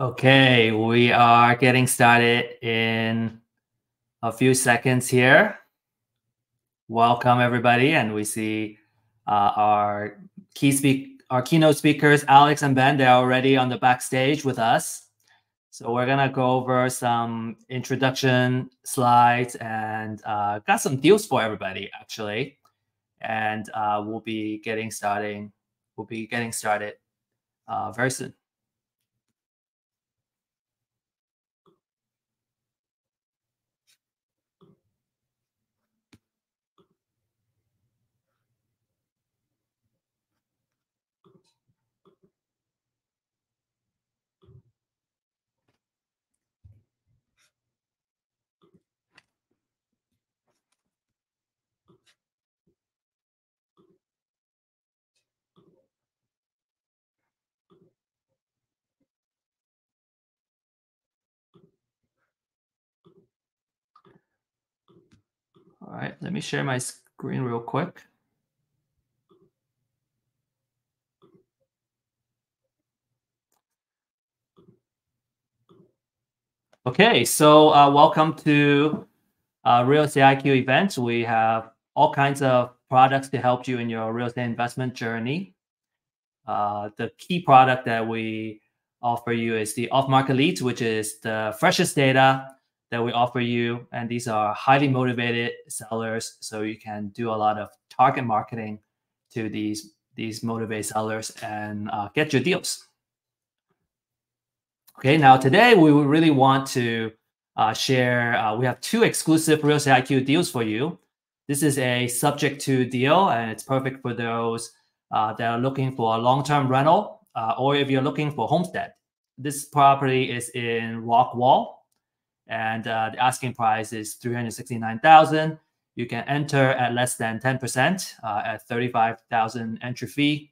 Okay, we are getting started in a few seconds here. Welcome everybody, and we see our keynote speakers, Alex and Ben. They're already on the backstage with us. So we're gonna go over some introduction slides and got some deals for everybody actually, and we'll be getting started. Very soon. All right, let me share my screen real quick. Okay, so welcome to Real Estate IQ event. We have all kinds of products to help you in your real estate investment journey. The key product that we offer you is the off-market leads, which is the freshest data that we offer you. And these are highly motivated sellers, so you can do a lot of target marketing to these motivated sellers and get your deals. Okay, now today we really want to share, we have two exclusive Real Estate IQ deals for you. This is a subject to deal, and it's perfect for those that are looking for a long-term rental, or if you're looking for homestead. This property is in Rockwall, and the asking price is $369,000. You can enter at less than 10% at $35,000 entry fee.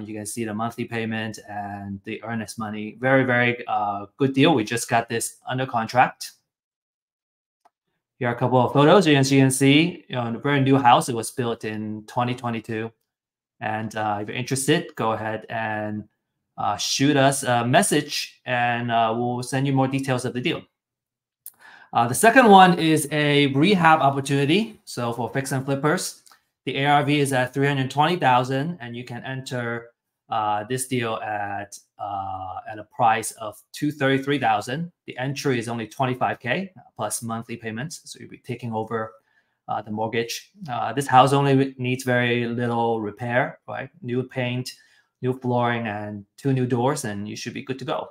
You can see the monthly payment and the earnest money. Very, very good deal. We just got this under contract. Here are a couple of photos. As you can see, a very new house. It was built in 2022. And if you're interested, go ahead and shoot us a message, and we'll send you more details of the deal. The second one is a rehab opportunity. So for fix and flippers, the ARV is at $320,000, and you can enter this deal at a price of $233,000. The entry is only $25K plus monthly payments, so you'll be taking over the mortgage. This house only needs very little repair, right? New paint, new flooring, and 2 new doors, and you should be good to go.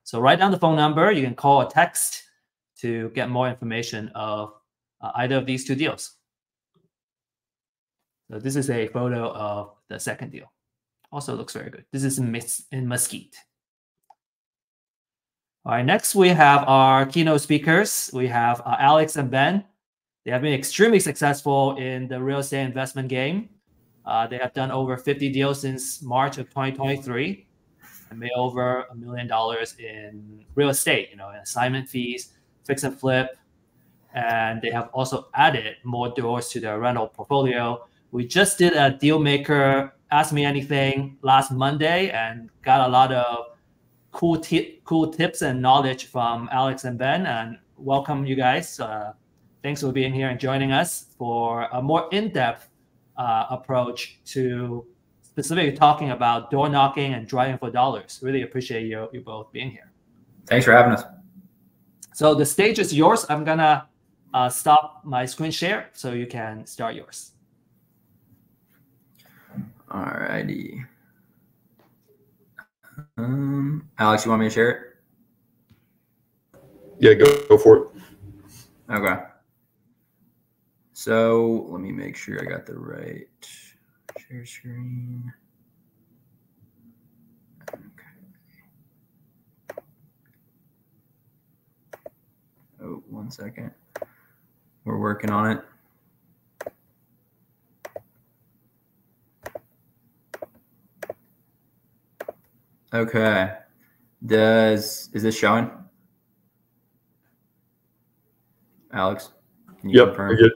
So write down the phone number. You can call or text to get more information of either of these two deals. So this is a photo of the second deal. Also looks very good. This is in Mesquite. All right, next we have our keynote speakers. We have Alex and Ben. They have been extremely successful in the real estate investment game. They have done over 50 deals since March of 2023 and made over $1 million in real estate, in assignment fees, fix and flip. And they have also added more doors to their rental portfolio. We just did a deal maker Ask Me Anything last Monday and got a lot of cool tips and knowledge from Alex and Ben. And welcome you guys. Thanks for being here and joining us for a more in-depth approach to specifically talking about door knocking and driving for dollars. Really appreciate you both being here. Thanks for having us. So the stage is yours. I'm gonna stop my screen share so you can start yours. All righty. Alex, you want me to share it? Yeah, go for it. Okay. So let me make sure I got the right share screen. Okay. Oh, 1 second. We're working on it. Okay. Is this showing? Alex, can you confirm? Yep,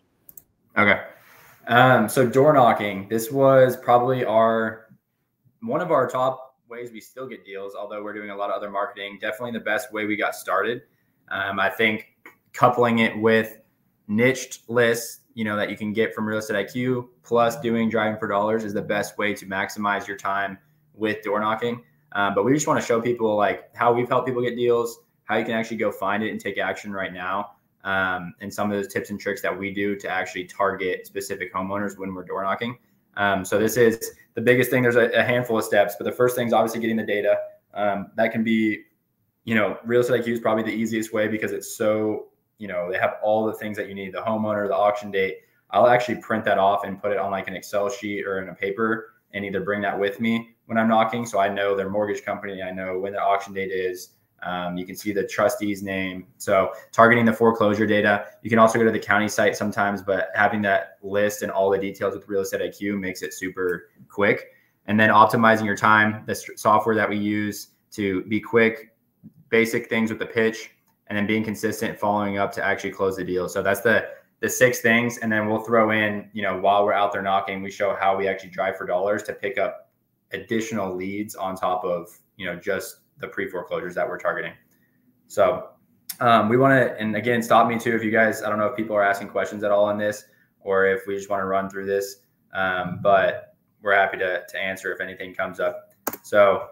okay. So door knocking. This was probably one of our top ways we still get deals, although we're doing a lot of other marketing. Definitely the best way we got started. I think coupling it with niched lists, that you can get from Real Estate IQ, plus doing driving for dollars is the best way to maximize your time with door knocking. But we just want to show people like how we've helped people get deals, how you can actually go find it and take action right now. And some of those tips and tricks that we do to actually target specific homeowners when we're door knocking. So this is the biggest thing. There's a handful of steps, but the first thing is obviously getting the data. That can be, Real Estate IQ is probably the easiest way because it's so, they have all the things that you need, the homeowner, the auction date. I'll actually print that off and put it on like an Excel sheet or in a paper and either bring that with me when I'm knocking. So I know their mortgage company, I know when their auction date is. You can see the trustee's name. So targeting the foreclosure data. You can also go to the county site sometimes, but having that list and all the details with Real Estate IQ makes it super quick. And then optimizing your time, the software that we use to be quick, basic things with the pitch, and then being consistent, following up to actually close the deal. So that's the 6 things. And then we'll throw in, while we're out there knocking, we show how we actually drive for dollars to pick up additional leads on top of, just the pre-foreclosures that we're targeting. So we want to, and again, stop me too if you guys, I don't know if people are asking questions at all on this or if we just want to run through this, but we're happy to answer if anything comes up. So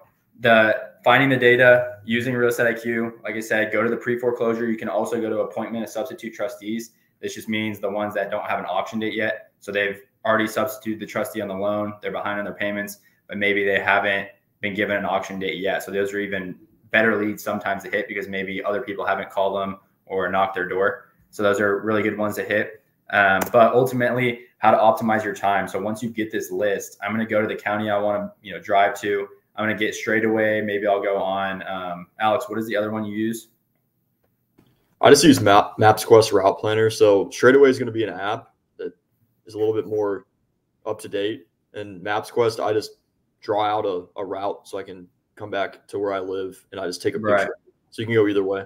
finding the data, using Real Estate IQ, like I said, go to the pre-foreclosure. You can also go to appointment of substitute trustees. This just means the ones that don't have an auction date yet. So they've already substituted the trustee on the loan. They're behind on their payments, but maybe they haven't been given an auction date yet. So those are even better leads sometimes to hit because maybe other people haven't called them or knocked their door. So those are really good ones to hit. But ultimately, how to optimize your time. So once you get this list, I'm going to go to the county I want to drive to. I'm going to get straightaway. Maybe I'll go on. Alex, what is the other one you use? I just use MapsQuest Route Planner. So straightaway is going to be an app that is a little bit more up to date. And MapsQuest, I just draw out a route so I can come back to where I live and I just take a picture. Right. So you can go either way.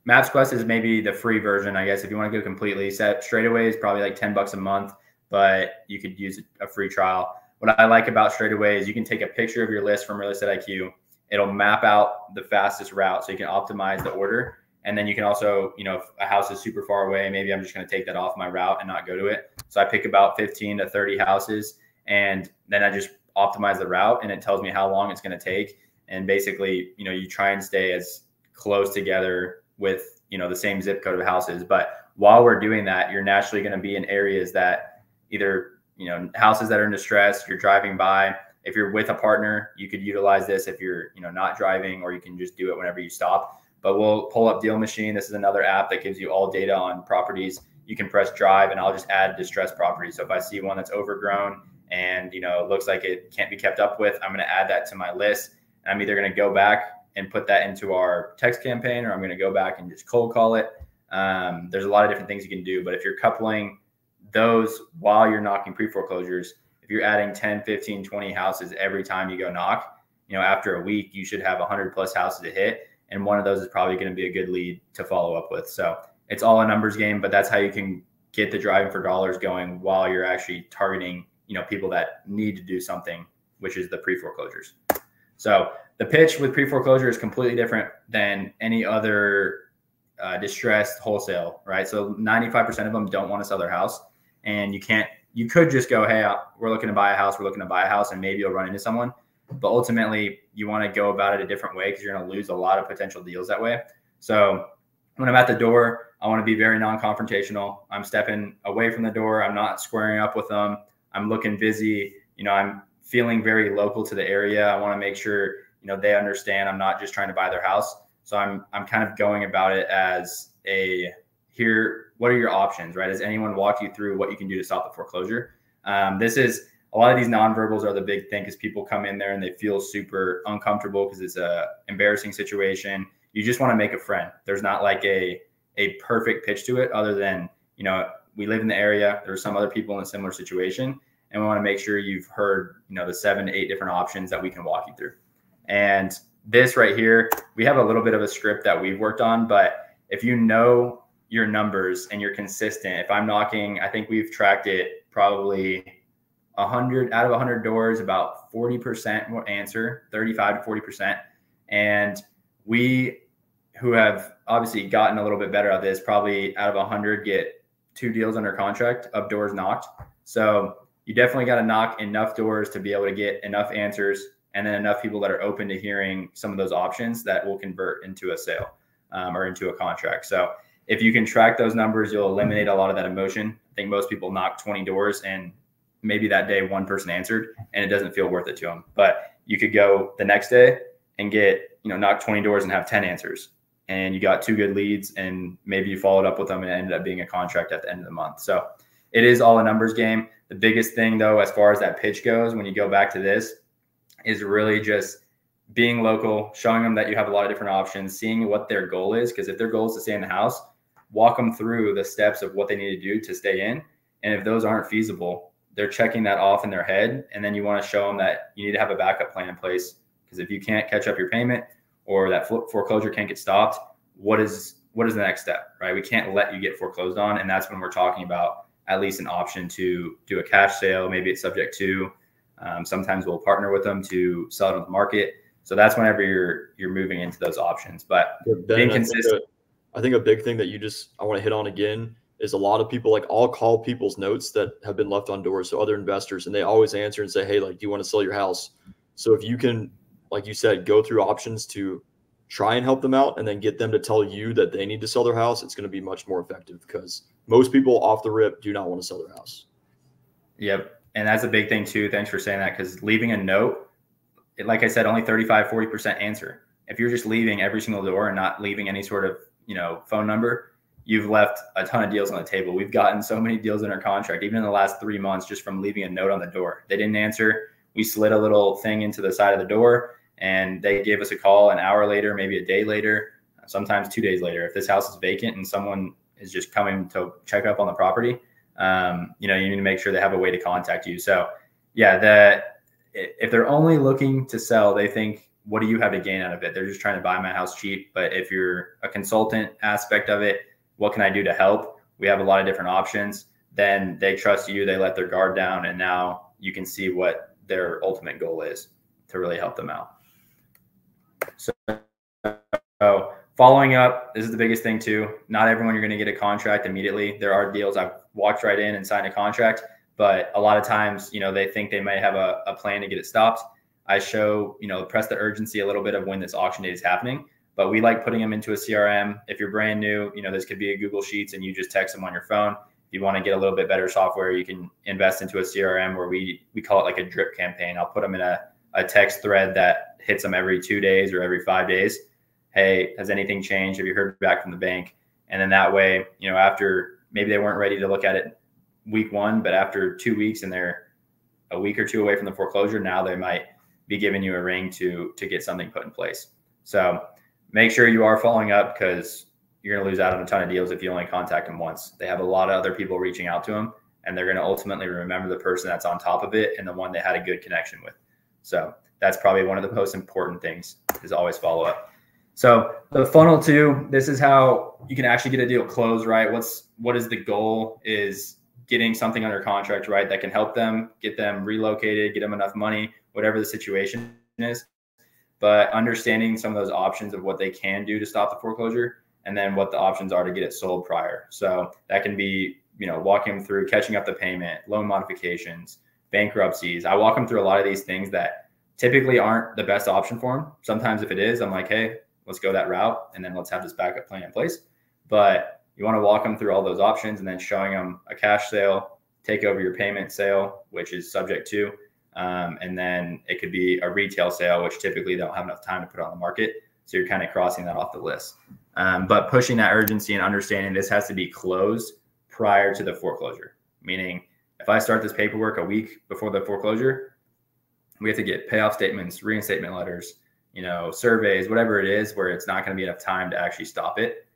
MapsQuest is maybe the free version, I guess. If you want to go completely set, straightaway is probably like $10 a month, but you could use a free trial. What I like about straightaway is you can take a picture of your list from Real Estate IQ. It'll map out the fastest route so you can optimize the order. And then you can also, if a house is super far away, maybe I'm just going to take that off my route and not go to it. So I pick about 15 to 30 houses and then I just optimize the route and it tells me how long it's going to take. And basically, you try and stay as close together with, the same zip code of houses. But while we're doing that, you're naturally going to be in areas that either, houses that are in distress, you're driving by. If you're with a partner, you could utilize this if you're, not driving, or you can just do it whenever you stop. But we'll pull up Deal Machine. This is another app that gives you all data on properties. You can press drive and I'll just add distressed properties. So if I see one that's overgrown and, it looks like it can't be kept up with, I'm going to add that to my list. And I'm either going to go back and put that into our text campaign, or I'm going to go back and just cold call it. There's a lot of different things you can do, but if you're coupling those while you're knocking pre-foreclosures, if you're adding 10, 15, 20 houses every time you go knock, after a week, you should have 100 plus houses to hit. And one of those is probably going to be a good lead to follow up with. So it's all a numbers game, but that's how you can get the driving for dollars going while you're actually targeting, people that need to do something, which is the pre-foreclosures. So the pitch with pre-foreclosure is completely different than any other distressed wholesale, right? So 95% of them don't want to sell their house, and you could just go, hey, we're looking to buy a house, and maybe you'll run into someone. But ultimately, you want to go about it a different way because you're going to lose a lot of potential deals that way. So when I'm at the door, I want to be very non-confrontational. I'm stepping away from the door. I'm not squaring up with them. I'm looking busy. I'm feeling very local to the area. I want to make sure, they understand I'm not just trying to buy their house. So I'm kind of going about it as what are your options, right? Has anyone walked you through what you can do to stop the foreclosure? A lot of these nonverbals are the big thing because people come in there and they feel super uncomfortable because it's a embarrassing situation. You just want to make a friend. There's not like a perfect pitch to it other than, we live in the area. There's some other people in a similar situation, and we want to make sure you've heard, the 7 to 8 different options that we can walk you through. And this right here, we have a little bit of a script that we've worked on, but if you know your numbers and you're consistent, if I'm knocking, I think we've tracked it probably out of 100 doors, about 40% will answer, 35 to 40%. And we, who have obviously gotten a little bit better at this, probably out of 100 get 2 deals under contract of doors knocked. So you definitely got to knock enough doors to be able to get enough answers, and then enough people that are open to hearing some of those options that will convert into a sale or into a contract. So if you can track those numbers, you'll eliminate a lot of that emotion. I think most people knock 20 doors and maybe that day one person answered and it doesn't feel worth it to them. But you could go the next day and get, knock 20 doors and have 10 answers. And you got 2 good leads, and maybe you followed up with them and it ended up being a contract at the end of the month. So it is all a numbers game. The biggest thing, though, as far as that pitch goes, when you go back to this, is really just being local, showing them that you have a lot of different options, seeing what their goal is. Because if their goal is to stay in the house, walk them through the steps of what they need to do to stay in. And if those aren't feasible, they're checking that off in their head. And then you want to show them that you need to have a backup plan in place. Because if you can't catch up your payment or that foreclosure can't get stopped, what is the next step, right? We can't let you get foreclosed on. And that's when we're talking about at least an option to do a cash sale. Maybe it's subject to. Sometimes we'll partner with them to sell it on the market. So that's whenever you're moving into those options. But Ben, being consistent. I think a big thing that I want to hit on again is a lot of people, like, I'll call people's notes that have been left on doors, so other investors, and they always answer and say, hey, like, do you want to sell your house? So if you can, like you said, go through options to try and help them out and then get them to tell you that they need to sell their house, it's going to be much more effective, because most people off the rip do not want to sell their house. Yep. And that's a big thing too. Thanks for saying that, because leaving a note, like I said, only 35, 40% answer. If you're just leaving every single door and not leaving any sort of, phone number, you've left a ton of deals on the table. We've gotten so many deals under contract, even in the last 3 months, just from leaving a note on the door. They didn't answer. We slid a little thing into the side of the door and they gave us a call an hour later, maybe a day later, sometimes 2 days later. If this house is vacant and someone is just coming to check up on the property, you need to make sure they have a way to contact you. So yeah, if they're only looking to sell, they think, what do you have to gain out of it? They're just trying to buy my house cheap. But if you're a consultant aspect of it, what can I do to help? We have a lot of different options. Then they trust you, they let their guard down, and now you can see what their ultimate goal is to really help them out. So following up, this is the biggest thing too. Not everyone you're going to get a contract immediately. There are deals I've walked right in and signed a contract, but a lot of times, they think they may have a plan to get it stopped. I show, press the urgency a little bit of when this auction date is happening, but we like putting them into a CRM. If you're brand new, this could be a Google Sheets and you just text them on your phone. If you want to get a little bit better software, you can invest into a CRM where we call it like a drip campaign. I'll put them in a text thread that hits them every 2 days or every 5 days. Hey, has anything changed? Have you heard back from the bank? And then that way, after maybe they weren't ready to look at it week 1, but after 2 weeks and they're a week or 2 away from the foreclosure, now they might be giving you a ring to get something put in place. So make sure you are following up, because you're going to lose out on a ton of deals if you only contact them once. They have a lot of other people reaching out to them, and they're going to ultimately remember the person that's on top of it and the one they had a good connection with. So that's probably one of the most important things, is always follow up. So the funnel too, this is how you can actually get a deal closed, right? What is the goal is getting something under contract, right? That can help them, get them relocated, get them enough money, whatever the situation is. But understanding some of those options of what they can do to stop the foreclosure, and then what the options are to get it sold prior. So that can be, walking them through catching up the payment, loan modifications, bankruptcies. I walk them through a lot of these things that typically aren't the best option for them. Sometimes if it is, I'm like, hey, let's go that route, and then let's have this backup plan in place. But you want to walk them through all those options, and then showing them a cash sale, take over your payment sale, which is subject to, and then it could be a retail sale, which typically they don't have enough time to put on the market. So you're kind of crossing that off the list. But pushing that urgency and understanding this has to be closed prior to the foreclosure. Meaning, if I start this paperwork a week before the foreclosure, we have to get payoff statements, reinstatement letters, surveys, whatever it is, where it's not going to be enough time to actually stop it.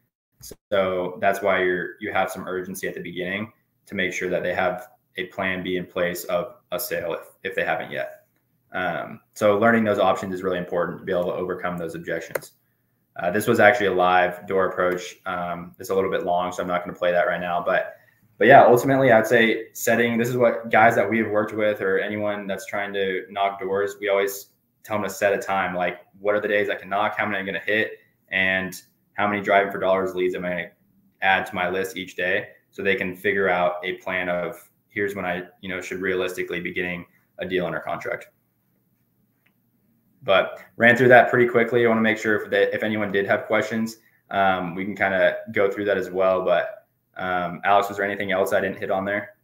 So that's why you have some urgency at the beginning to make sure that they have a plan B in place of a sale if they haven't yet. So learning those options is really important to be able to overcome those objections. This was actually a live door approach. It's a little bit long, so I'm not going to play that right now. But But yeah, ultimately, I'd say setting, this is what guys that we have worked with or anyone that's trying to knock doors, we always tell them to set a time. Like, what are the days I can knock? How many I'm going to hit? And how many driving for dollars leads am I going to add to my list each day? So they can figure out a plan of here's when I, should realistically be getting a deal under contract. But ran through that pretty quickly. I want to make sure if anyone did have questions, we can kind of go through that as well. But Alex, was there anything else I didn't hit on there?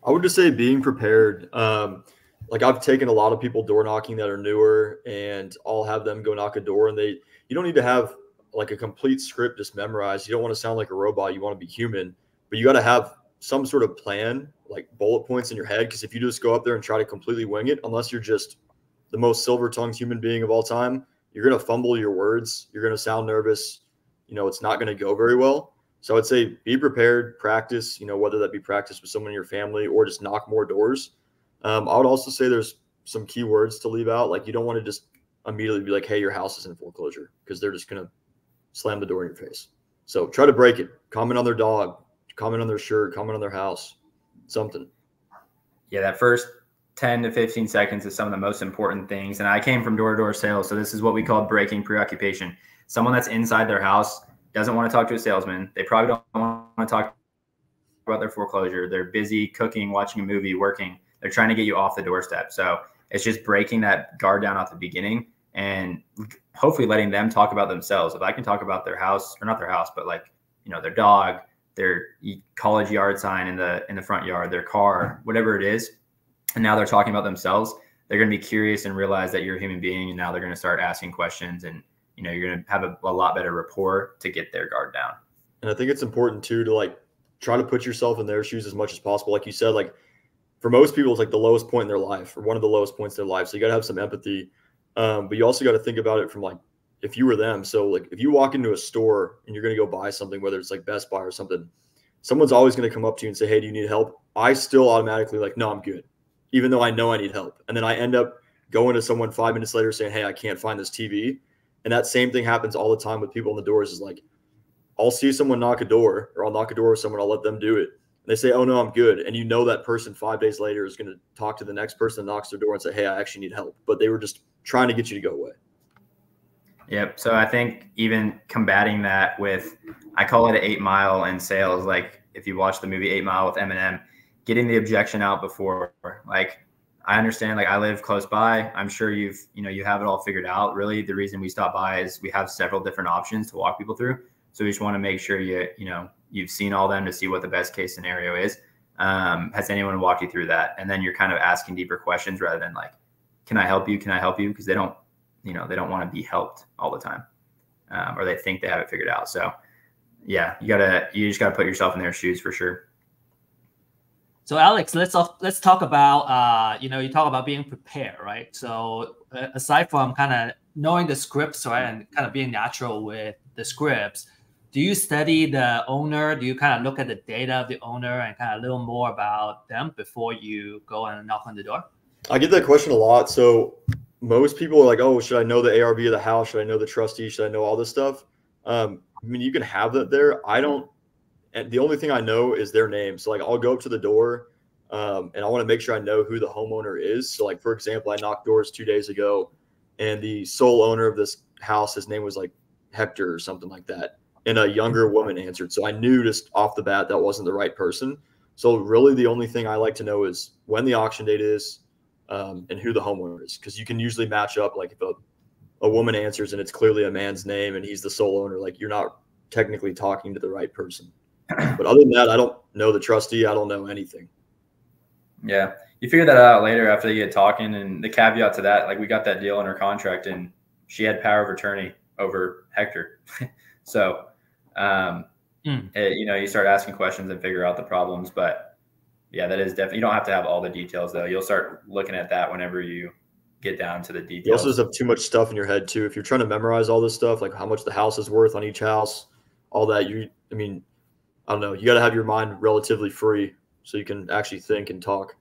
I would just say being prepared. Like I've taken a lot of people door knocking that are newer, and I'll have them go knock a door, and you don't need to have like a complete script just memorized. You don't want to sound like a robot. You want to be human, but you got to have some sort of plan, like bullet points in your head. Because if you just go up there and try to completely wing it, unless you're just the most silver-tongued human being of all time, you're going to fumble your words. You're going to sound nervous. It's not going to go very well. So I'd say be prepared, practice, whether that be practice with someone in your family or just knock more doors. I would also say there's some key words to leave out. Like you don't want to just immediately be like, hey, your house is in foreclosure, because they're just going to slam the door in your face. So try to break it. Comment on their dog, comment on their shirt, comment on their house, something. Yeah, that first 10 to 15 seconds is some of the most important things. And I came from door-to-door sales, so this is what we call breaking preoccupation. Someone that's inside their house doesn't want to talk to a salesman. They probably don't want to talk about their foreclosure. They're busy cooking, watching a movie, working. They're trying to get you off the doorstep. So it's just breaking that guard down at the beginning and hopefully letting them talk about themselves. If I can talk about their house, or not their house, but like, their dog, their college yard sign in the front yard, their car, whatever it is, and now they're talking about themselves, they're going to be curious and realize that you're a human being. And now they're going to start asking questions, and you're going to have a lot better rapport to get their guard down. And I think it's important too to like try to put yourself in their shoes as much as possible. Like you said, like for most people, it's like the lowest point in their life, or one of the lowest points in their life. So you got to have some empathy. But you also got to think about it from like, if you were them. So like if you walk into a store and you're going to go buy something, whether it's like Best Buy or something, someone's always going to come up to you and say, hey, do you need help? I still automatically like, no, I'm good, even though I know I need help. And then I end up going to someone 5 minutes later saying, hey, I can't find this TV. And that same thing happens all the time with people in the doors. Is like, I'll see someone knock a door, or I'll knock a door with someone, I'll let them do it. And they say, oh no, I'm good. And that person 5 days later is going to talk to the next person that knocks their door and say, hey, I actually need help. But they were just trying to get you to go away. Yep. So I think even combating that with, I call it an 8 Mile in sales. Like if you watch the movie 8 Mile with Eminem, getting the objection out before, like, I understand, like I live close by. I'm sure you have it all figured out. Really, the reason we stop by is we have several different options to walk people through. So we just want to make sure you've seen all them to see what the best case scenario is. Has anyone walked you through that? And then you're kind of asking deeper questions rather than like, can I help you? Can I help you? Because they don't want to be helped all the time, or they think they have it figured out. So yeah, you just gotta put yourself in their shoes for sure. So Alex, let's talk about you talk about being prepared, right? So aside from kind of knowing the scripts, right, and kind of being natural with the scripts, do you study the owner? Do you kind of look at the data of the owner and kind of a little more about them before you go and knock on the door? I get that question a lot. So most people are like, oh, should I know the ARV of the house? Should I know the trustee? Should I know all this stuff? I mean, you can have that there. I don't. And the only thing I know is their name. So like I'll go up to the door and I want to make sure I know who the homeowner is. So like, for example, I knocked doors 2 days ago and the sole owner of this house, his name was like Hector or something like that. And a younger woman answered. So I knew just off the bat that wasn't the right person. So really the only thing I like to know is when the auction date is and who the homeowner is. Because you can usually match up, like if a woman answers and it's clearly a man's name and he's the sole owner, like you're not technically talking to the right person. But other than that, I don't know the trustee. I don't know anything. Yeah. You figure that out later after you get talking. And the caveat to that, like we got that deal under contract and she had power of attorney over Hector. So, you start asking questions and figure out the problems. But yeah, that is definitely, you don't have to have all the details though. You'll start looking at that whenever you get down to the details. You also just have too much stuff in your head too. If you're trying to memorize all this stuff, like how much the house is worth on each house, all that, I don't know. You got to have your mind relatively free so you can actually think and talk.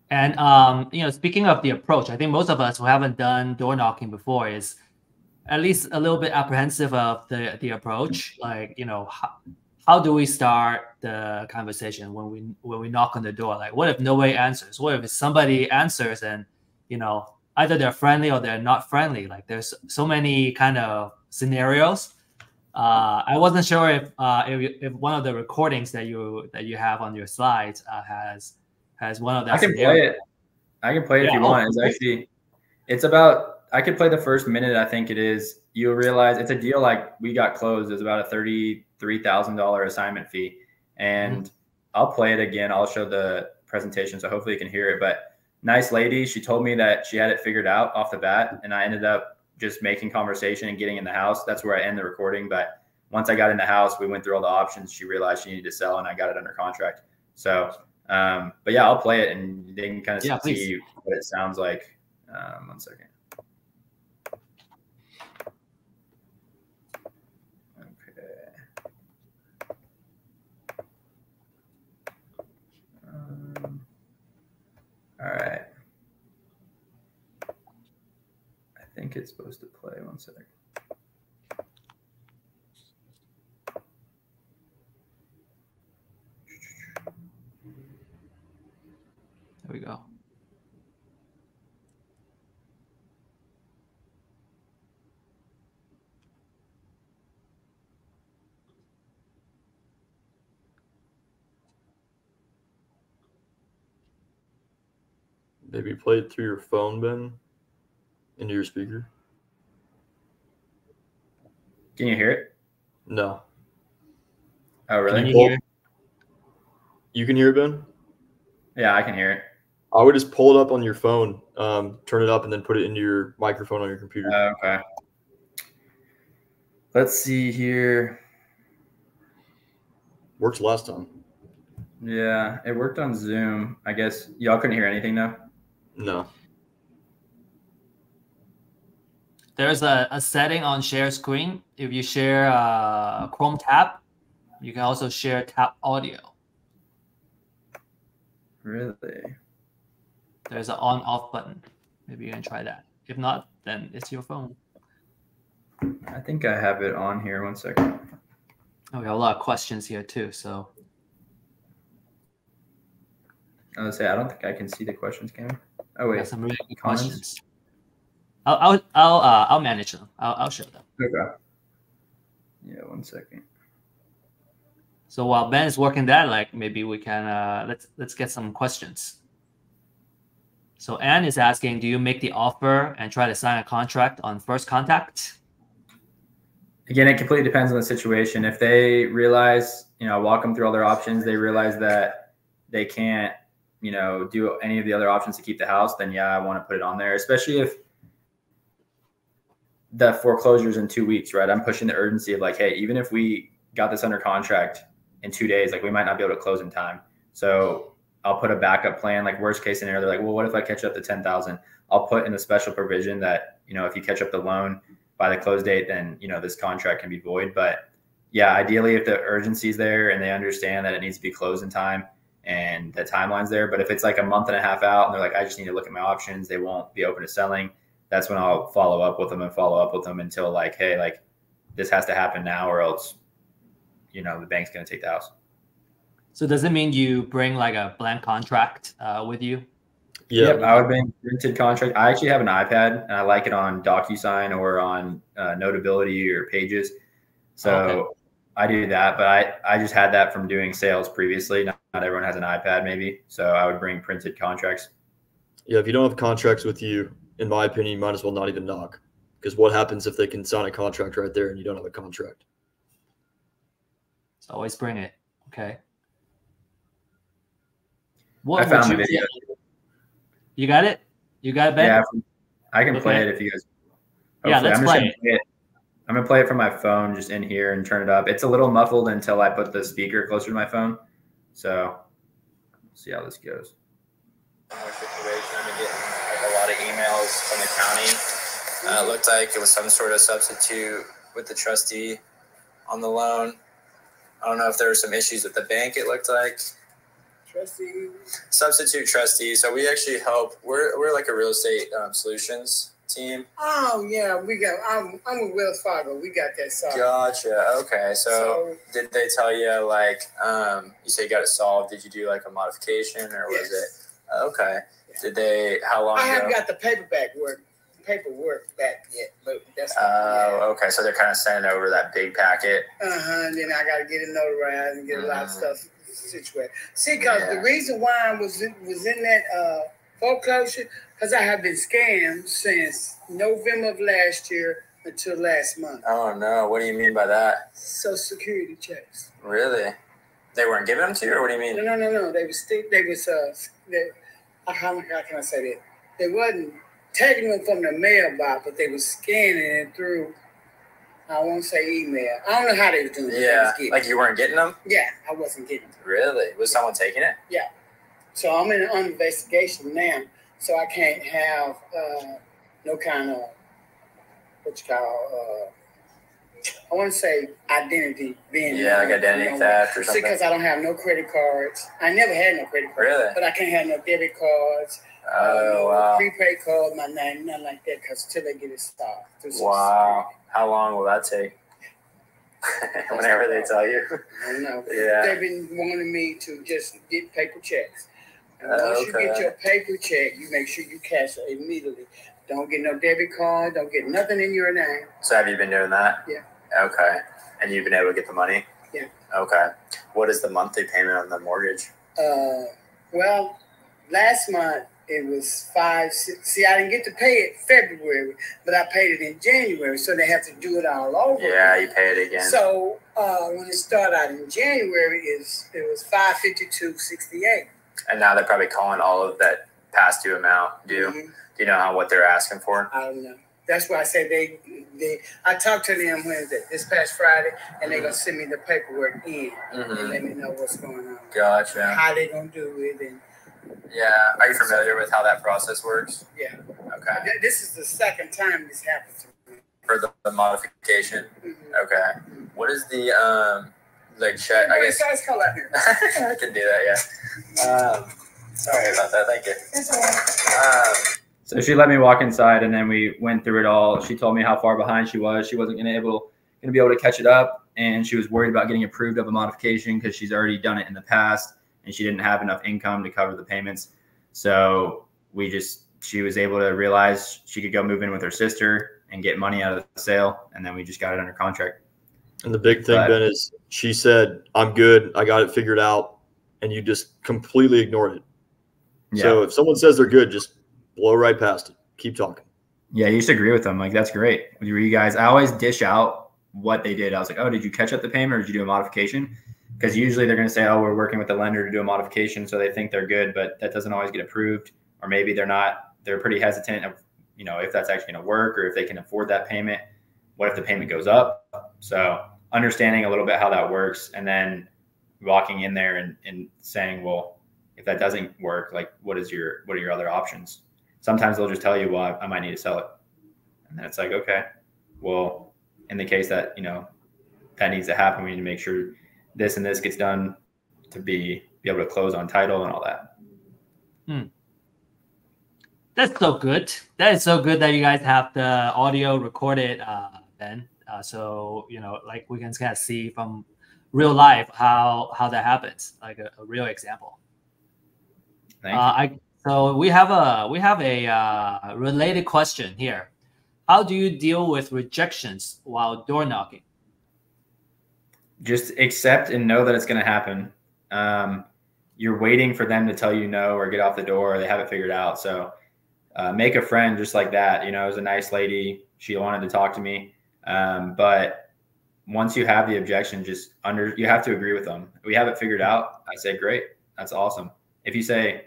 And speaking of the approach, I think most of us who haven't done door knocking before is at least a little bit apprehensive of the approach. Like, how do we start the conversation when we knock on the door? Like, what if nobody answers? What if somebody answers and either they're friendly or they're not friendly? Like, there's so many kind of scenarios. I wasn't sure if one of the recordings that you have on your slides has one of that. I can play it. I can play it if you want. It's actually, I could play the first minute. I think it is. You'll realize it's a deal like we got closed. It's about a $33,000 assignment fee, and I'll play it again. I'll show the presentation, so hopefully you can hear it. But nice lady. She told me that she had it figured out off the bat, and I ended up just making conversation and getting in the house. That's where I end the recording. But once I got in the house, we went through all the options. She realized she needed to sell, and I got it under contract. So, but yeah, I'll play it, and they can kind of see what it sounds like. 1 second. All right. I think it's supposed to play. 1 second. There we go. Maybe play it through your phone, Ben, into your speaker. Can you hear it? No. Oh, really? You can hear it, Ben? Yeah, I can hear it. I would just pull it up on your phone, turn it up, and then put it into your microphone on your computer. Okay. Let's see here. Works last time. Yeah, it worked on Zoom. I guess y'all couldn't hear anything though? No. There's a setting on share screen. If you share Chrome tab, you can also share tab audio. Really? There's an on-off button. Maybe you can try that. If not, then it's your phone. I think I have it on here. 1 second. Oh, we have a lot of questions here too. So I was say I don't think I can see the questions, can we? Oh wait, some really good questions. I'll manage them. I'll show them. Okay. Yeah, 1 second. So while Ben is working that, like maybe we can let's get some questions. So Anne is asking, do you make the offer and try to sign a contract on first contact? Again, it completely depends on the situation. If they realize, walk them through all their options, they realize that they can't, do any of the other options to keep the house, then yeah, I want to put it on there, especially if the foreclosure is in 2 weeks, right? I'm pushing the urgency of like, hey, even if we got this under contract in 2 days, like we might not be able to close in time. So I'll put a backup plan, like worst case scenario. They're like, well, what if I catch up to 10,000? I'll put in the special provision that, if you catch up the loan by the close date, then, this contract can be void. But yeah, ideally if the urgency is there and they understand that it needs to be closed in time and the timeline's there. But if it's like a month and a half out and they're like, I just need to look at my options, they won't be open to selling. That's when I'll follow up with them until like, hey, like this has to happen now or else, the bank's going to take the house. So does it mean you bring like a blank contract with you? Yeah, yep, I would bring printed contract. I actually have an iPad and I like it on DocuSign or on Notability or Pages. So I do that, but I just had that from doing sales previously. Not everyone has an iPad maybe. So I would bring printed contracts. Yeah, if you don't have contracts with you, in my opinion, you might as well not even knock. Because what happens if they can sign a contract right there and you don't have a contract? So always bring it. Okay. I found the video. You got it? You got it, Ben? Yeah, I can play it if you guys. Yeah, let's play it. I'm going to play it from my phone just in here and turn it up. It's a little muffled until I put the speaker closer to my phone. So we'll see how this goes. Similar situation. I've been getting a lot of emails from the county. It looked like it was some sort of substitute with the trustee on the loan. I don't know if there were some issues with the bank, it looked like. Substitute trustee. So we actually help. We're like a real estate solutions team? Oh yeah, we got. I'm with Wells Fargo. We got that solved. Gotcha. Okay. So did they tell you like you say you got it solved? Did you do like a modification or was it? Okay. Yeah. Did they? How long? I haven't got the paperwork back yet, but that's. Okay. So they're kind of sending over that big packet. And then I got to get it notarized and get a lot of stuff situated. See, because the reason why I was in that foreclosure, because I have been scammed since November of last year until last month. Oh no! What do you mean by that? Social Security checks. Really? They weren't giving them to you, or what do you mean? No. They was how can I say that? They wasn't taking them from the mailbox, but they was scanning it through. I won't say email. I don't know how they was doing it. Yeah, like you weren't getting them? Yeah, I wasn't getting them. Really? Was someone taking it? Yeah. So I'm in an investigation now, so I can't have no kind of I want to say identity being like identity theft or something. Because I don't have no credit cards. I never had no credit cards. Really? But I can't have no debit cards. Wow. Prepaid cards, my name, nothing like that, because until they get it stopped. Wow. How long will that take? Whenever they tell you. I don't know. Yeah. They've been wanting me to just get paper checks. And once you get your paper check, you make sure you cash it immediately. Don't get no debit card. Don't get nothing in your name. So have you been doing that? Yeah. Okay. And you've been able to get the money? Yeah. Okay. What is the monthly payment on the mortgage? Well, last month it was $5. See, I didn't get to pay it February, but I paid it in January, so they have to do it all over. Yeah, you pay it again. So when it started out in January, it was $552.68. And now they're probably calling all of that past due amount due. Mm-hmm. Do you know what they're asking for? I don't know. That's why I say I talked to them this past Friday, and they're gonna send me the paperwork in and let me know what's going on. Gotcha. How they gonna do it and. Yeah. Are you familiar with how that process works? Yeah. Okay. This is the second time this happened to me. For the modification? Mm-hmm. Okay. What is the check? I guess. Size color out here. I can do that, yeah. Sorry about that. Thank you. That's all right. So she let me walk inside, and then we went through it all. She told me how far behind she was. She wasn't going to be able to catch it up, and she was worried about getting approved of a modification because she's already done it in the past, and she didn't have enough income to cover the payments. So she was able to realize she could go move in with her sister and get money out of the sale, and then we just got it under contract. And the big thing, Ben, is she said, "I'm good. I got it figured out," and you just completely ignored it. Yeah. So if someone says they're good, just blow right past it. Keep talking. Yeah, you should agree with them. Like, that's great. You guys, I always dish out what they did. I was like, oh, did you catch up the payment or did you do a modification? Because usually they're going to say, oh, we're working with the lender to do a modification, so they think they're good, but that doesn't always get approved. Or maybe they're not. They're pretty hesitant of, if that's actually going to work or if they can afford that payment. What if the payment goes up? So understanding a little bit how that works, and then walking in there and saying, well, if that doesn't work, like, what are your other options? Sometimes they'll just tell you, well, I might need to sell it. And then it's like, okay, well, in the case that, that needs to happen, we need to make sure this and this gets done to be able to close on title and all that. That's so good. That is so good that you guys have the audio recorded, Ben. So, like we can kind of see from real life how that happens, like a real example. Thank you. So we have a related question here. How do you deal with rejections while door knocking? Just accept and know that it's going to happen. You're waiting for them to tell you no or get off the door, or they have it figured out. So make a friend just like that. It was a nice lady. She wanted to talk to me. But once you have the objection, you have to agree with them. We have it figured out. I say, great. That's awesome. If you say,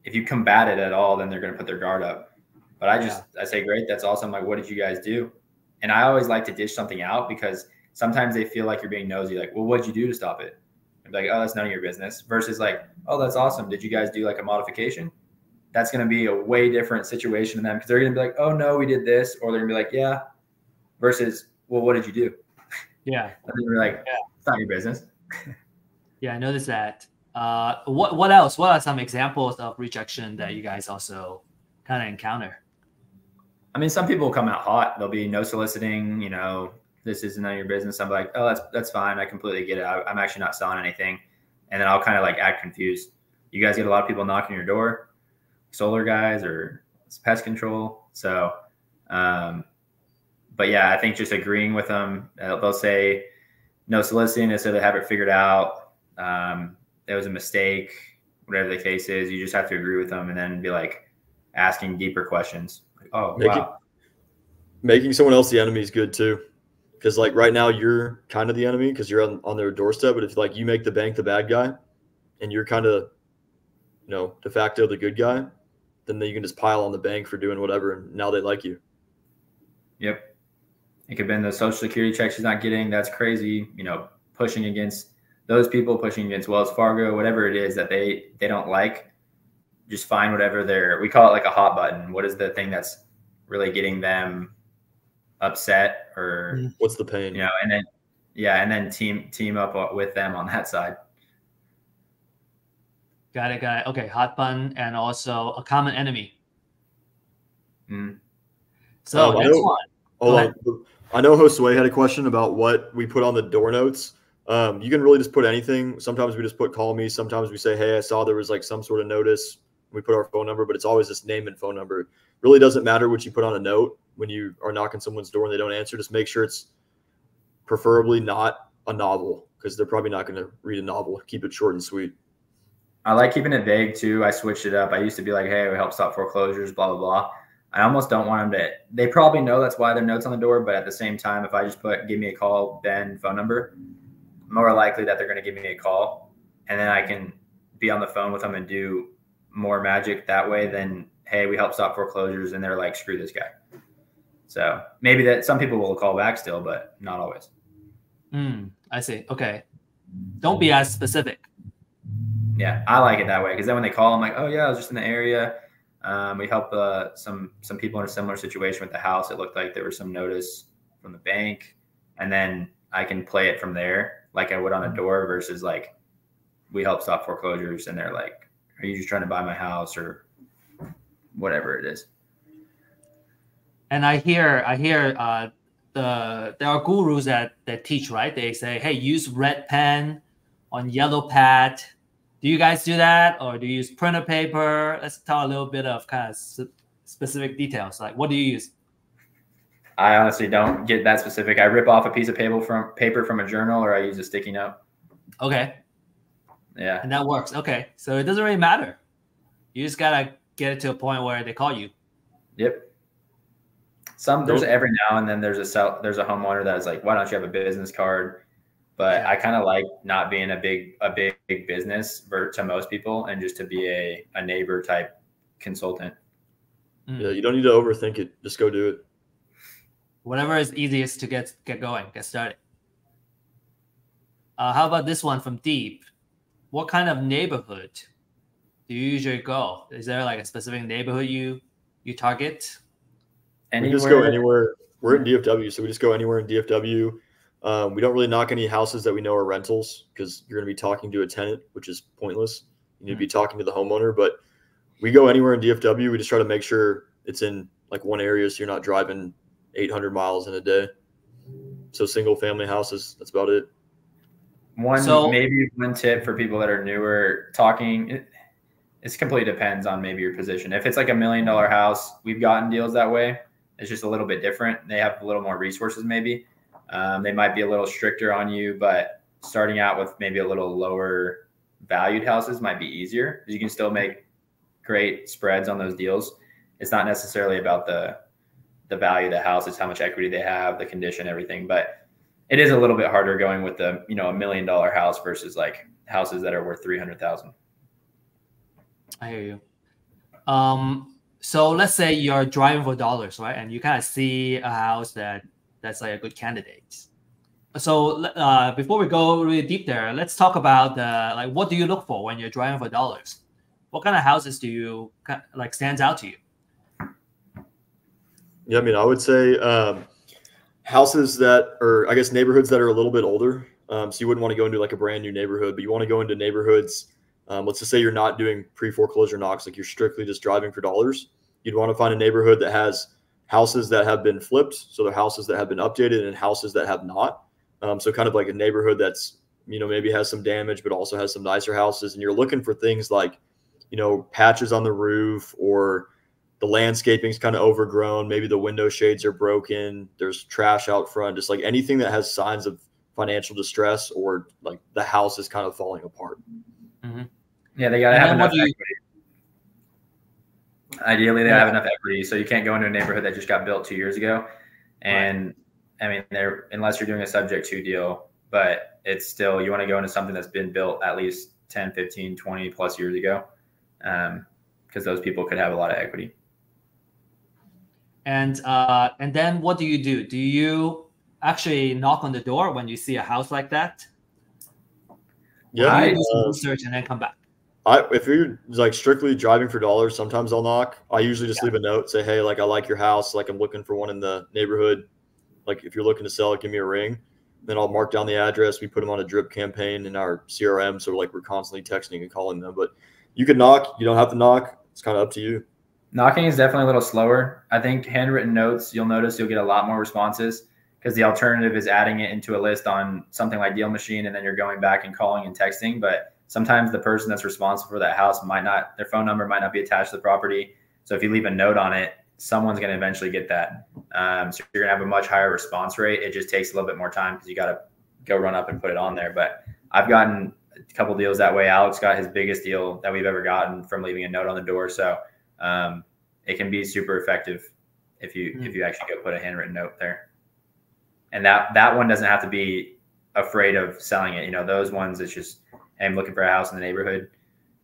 if you combat it at all, then they're going to put their guard up. But I say, great, that's awesome. Like, what did you guys do? And I always like to dish something out because sometimes they feel like you're being nosy. Like, well, what'd you do to stop it? I'm like, oh, that's none of your business. Versus like, oh, that's awesome. Did you guys do like a modification? That's going to be a way different situation to them because they're going to be like, oh, no, we did this. Or they're going to be like, yeah. Versus, well, what did you do? Yeah. And then you're like, it's not your business. Yeah, I noticed that. What else? What are some examples of rejection that you guys also kind of encounter? I mean, some people will come out hot. There'll be no soliciting, you know, this isn't none of your business. I'm like, oh, that's fine. I completely get it. I'm actually not selling anything. And then I'll kind of like act confused. You guys get a lot of people knocking your door, solar guys or pest control. So, but yeah, I think just agreeing with them, they'll say no soliciting, so they have it figured out. There was a mistake, whatever the case is. You just have to agree with them and then be like asking deeper questions. Like, oh, wow. Making someone else the enemy is good too. Because like right now you're kind of the enemy because you're on their doorstep. But if like you make the bank the bad guy and you're kind of, you know, de facto the good guy, then you can just pile on the bank for doing whatever. And now they like you. Yep. It could have been the Social Security check she's not getting. That's crazy. You know, pushing against those people, pushing against Wells Fargo, whatever it is that they don't like. Just find whatever we call it like a hot button. What is the thing that's really getting them upset, or what's the pain? You know, and then team up with them on that side. Got it. Okay, hot button and also a common enemy. So next one. I know Josue had a question about what we put on the door notes. You can really just put anything. Sometimes we just put call me. Sometimes we say, hey, I saw there was like some sort of notice. We put our phone number, but it's always this name and phone number. It really doesn't matter what you put on a note when you are knocking someone's door and they don't answer. Just make sure it's preferably not a novel because they're probably not going to read a novel. Keep it short and sweet. I like keeping it vague too. I switched it up. I used to be like, hey, we help stop foreclosures, blah, blah, blah. I almost don't want them to – they probably know that's why their note's on the door, but at the same time, if I just put give me a call, Ben, phone number, more likely that they're going to give me a call, and then I can be on the phone with them and do more magic that way than, hey, we help stop foreclosures, and they're like, screw this guy. So maybe that some people will call back still, but not always. I see. Okay. Don't be as specific. Yeah, I like it that way because then when they call, I'm like, oh, yeah, I was just in the area. We help some people in a similar situation with the house. It looked like there was some notice from the bank, and then I can play it from there like I would on a door versus like we help stop foreclosures, and they're like, are you just trying to buy my house or whatever it is? And I hear there are gurus that teach, right? They say, hey, use red pen on yellow pad. Do you guys do that, or do you use printer paper? Let's talk a little bit of kind of specific details. Like, what do you use? I honestly don't get that specific. I rip off a piece of paper from a journal, or I use a sticky note. Okay. Yeah. And that works. Okay. So it doesn't really matter. You just gotta get it to a point where they call you. Yep. There's every now and then there's a homeowner that's like, why don't you have a business card? But I kind of like not being a big business to most people and just to be a neighbor type consultant. Yeah, you don't need to overthink it. Just go do it. Whatever is easiest to get going, get started. How about this one from Deep? What kind of neighborhood do you usually go? Is there like a specific neighborhood you target? We just go anywhere. We're in DFW, so we just go anywhere in DFW. We don't really knock any houses that we know are rentals because you're going to be talking to a tenant, which is pointless. You need to be talking to the homeowner. But we go anywhere in DFW. We just try to make sure it's in like one area so you're not driving 800 miles in a day. So single family houses, that's about it. Maybe one tip for people that are newer talking, it completely depends on maybe your position. If it's like $1 million house, we've gotten deals that way. It's just a little bit different. They have a little more resources maybe. They might be a little stricter on you, but starting out with maybe a little lower valued houses might be easier. You can still make great spreads on those deals. It's not necessarily about the value of the house. It's how much equity they have, the condition, everything. But it is a little bit harder going with the, $1 million house versus like houses that are worth $300,000. I hear you. So let's say you're driving for dollars, right? And you kind of see a house that's like a good candidate. So before we go really deep there, let's talk about what do you look for when you're driving for dollars? What kind of houses do you like stands out to you? Yeah, I mean, I would say houses that are, I guess, neighborhoods that are a little bit older. So you wouldn't want to go into like a brand new neighborhood, but you want to go into neighborhoods. Let's just say you're not doing pre-foreclosure knocks, like you're strictly just driving for dollars. You'd want to find a neighborhood that has houses that have been flipped. So they're houses that have been updated and houses that have not. So kind of like a neighborhood that's, maybe has some damage, but also has some nicer houses. And you're looking for things like, patches on the roof, or the landscaping's kind of overgrown. Maybe the window shades are broken. There's trash out front, just like anything that has signs of financial distress, or like the house is kind of falling apart. Mm-hmm. Yeah, they got to have enough equity. Ideally, they have enough equity, so you can't go into a neighborhood that just got built 2 years ago. And I mean, unless you're doing a subject to deal, but it's still, you want to go into something that's been built at least 10, 15, 20 plus years ago, because those people could have a lot of equity. And then what do? Do you actually knock on the door when you see a house like that? Yeah, I do some research and then come back. If you're like strictly driving for dollars, sometimes I'll knock. I usually just leave a note, say, hey, like, I like your house. Like, I'm looking for one in the neighborhood. Like, if you're looking to sell it, give me a ring. Then I'll mark down the address. We put them on a drip campaign in our CRM. So like, we're constantly texting and calling them, but you can knock, you don't have to knock. It's kind of up to you. Knocking is definitely a little slower. I think handwritten notes, you'll notice you'll get a lot more responses, because the alternative is adding it into a list on something like Deal Machine, and then you're going back and calling and texting. But sometimes the person that's responsible for that house their phone number might not be attached to the property. So if you leave a note on it, someone's going to eventually get that. So you're going to have a much higher response rate. It just takes a little bit more time because you got to go run up and put it on there. But I've gotten a couple deals that way. Alex got his biggest deal that we've ever gotten from leaving a note on the door. So it can be super effective if you actually go put a handwritten note there. And that one doesn't have to be afraid of selling it. Those ones, it's just, hey, I'm looking for a house in the neighborhood.